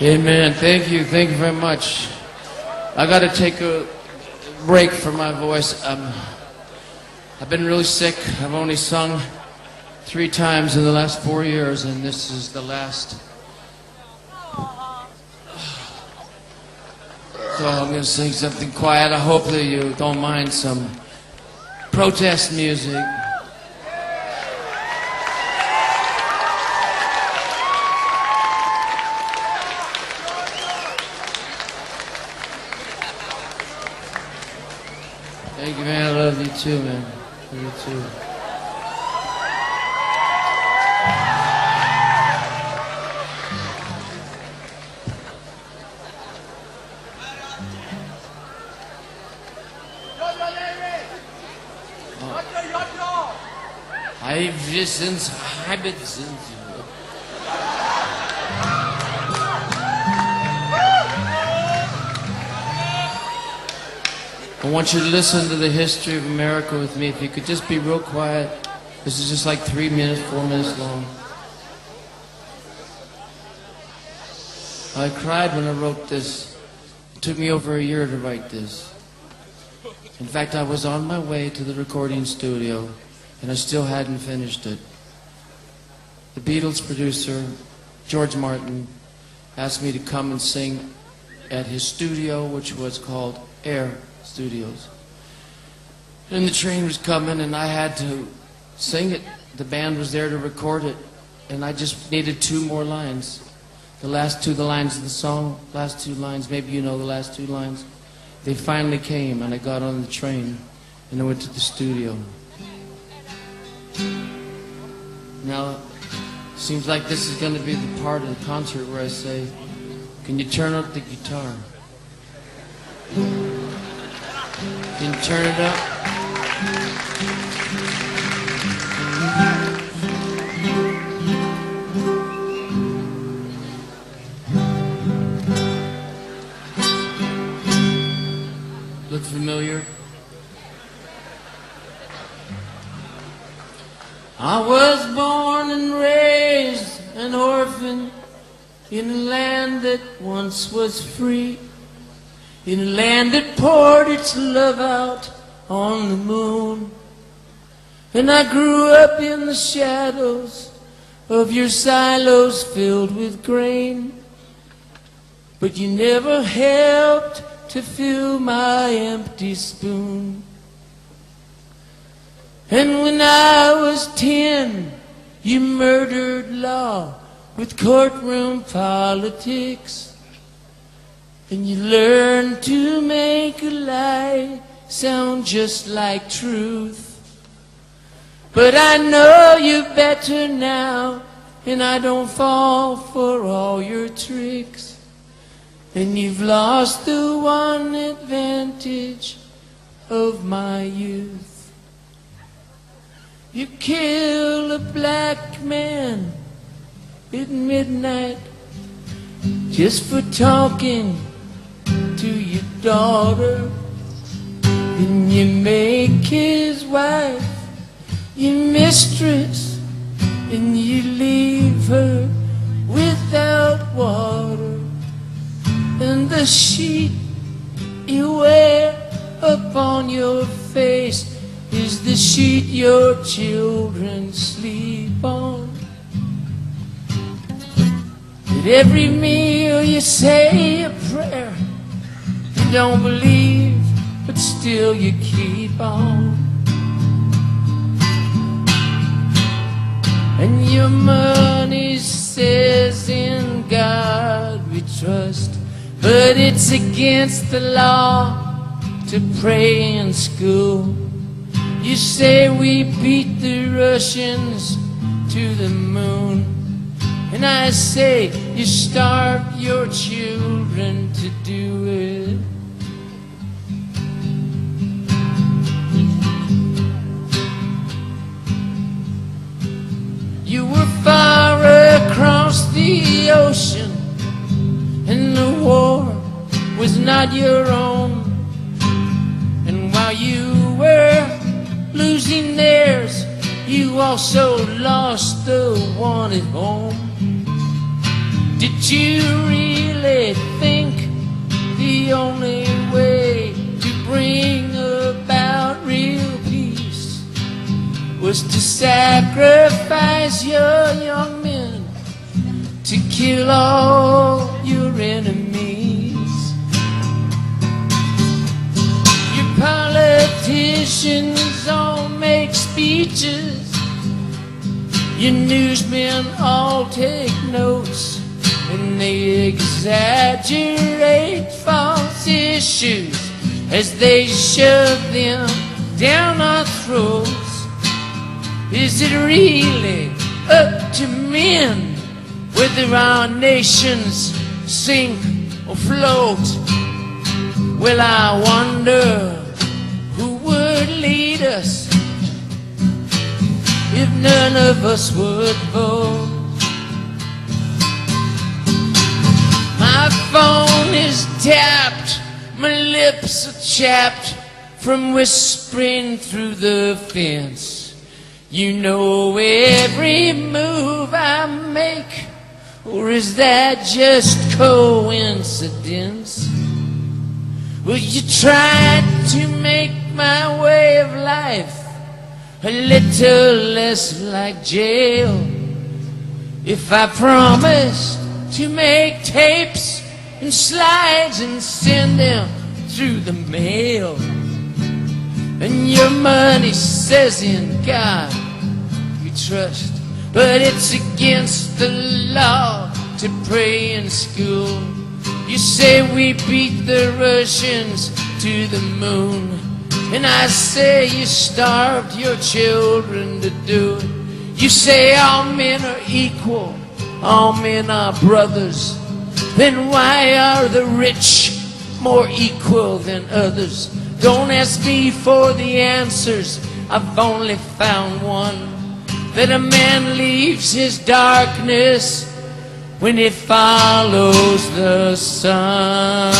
Amen. Thank you very much. I got to take a break for my voice. I've been really sick. I've only sung 3 times in the last 4 years, and this is the last. So I'm going to sing something quiet. I hope that you don't mind some protest music. Thank you, man. I love you too, man. Love you too. I want you to listen to the history of America with me. If you could just be real quiet. This is just like 3 minutes, 4 minutes long. I cried when I wrote this. It took me over a year to write this. In fact, I was on my way to the recording studio, and I still hadn't finished it. The Beatles producer, George Martin, asked me to come and sing at his studio, which was called Air Studios. And the train was coming, and I had to sing it. The band was there to record it, and I just needed 2 more lines. The last 2 lines of the song, last 2 lines, maybe you know the last 2 lines. They finally came, and I got on the train, and I went to the studio. Now, seems like this is going to be the part of the concert where I say, can you turn up the guitar? Can you turn it up? Look familiar? I was born and raised an orphan in a land that once was free, in a land that poured its love out on the moon. And I grew up in the shadows of your silos filled with grain, but you never helped to fill my empty spoon. And when I was 10, you murdered law with courtroom politics, and you learned to make a lie sound just like truth. But I know you better now, and I don't fall for all your tricks. And you've lost the one advantage of my youth. You kill a black man at midnight just for talking to your daughter, and you make his wife your mistress, and you leave her without water, and the sheet you wear upon your face is the sheet your children sleep on. At every meal you say a prayer you don't believe, but still you keep on. And your money says in God we trust, but it's against the law to pray in school. You say we beat the Russians to the moon, and I say you starve your children to do it. You were far across the ocean, and the war was not your own. And while you were losing theirs, you also lost the one at home. Did you realize really think the only way to bring about real peace was to sacrifice your young men, to kill all your enemies. Your politicians all make speeches, your newsmen all take notes, and they exaggerate false issues as they shove them down our throats. Is it really up to men whether our nations sink or float? Well, I wonder who would lead us if none of us would vote. My phone is tapped, my lips are chapped from whispering through the fence. You know every move I make, or is that just coincidence? Well, you tried to make my way of life a little less like jail. If I promised to make tapes and slides and send them through the mail, and your money says in God we trust, but it's against the law to pray in school. You say we beat the Russians to the moon, and I say you starved your children to do it. You say all men are equal, all men are brothers. Then why are the rich more equal than others? Don't ask me for the answers, I've only found one. That a man leaves his darkness when he follows the sun.